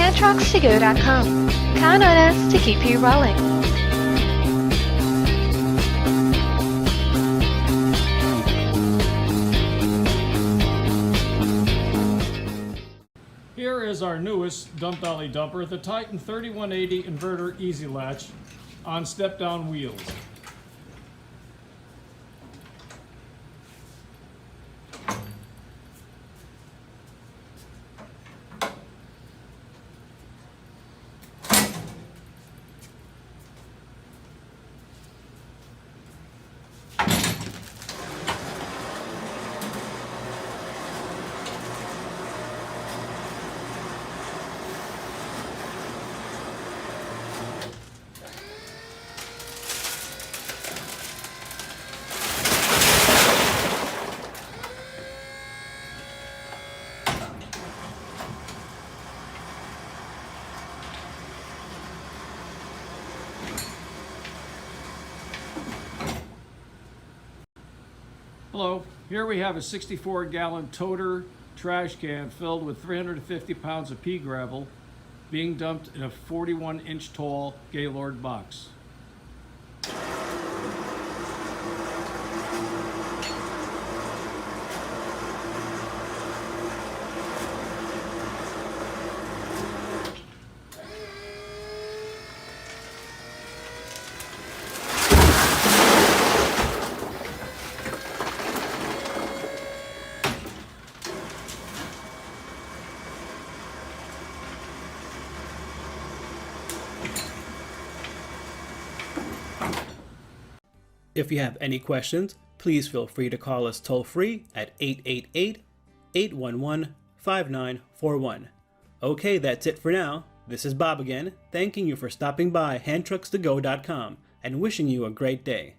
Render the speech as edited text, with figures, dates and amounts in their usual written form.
handtruckstogo.com. Count on us to keep you rolling. Here is our newest Dump-Dolly dumper, the Titan 3180 inverter Easy-Latch on step-down wheels. Hello, here we have a 64-gallon toter trash can filled with 350 pounds of pea gravel being dumped in a 41-inch tall Gaylord box. If you have any questions, please feel free to call us toll-free at 888-811-5941. Okay, that's it for now. This is Bob again, thanking you for stopping by handtruckstogo.com and wishing you a great day.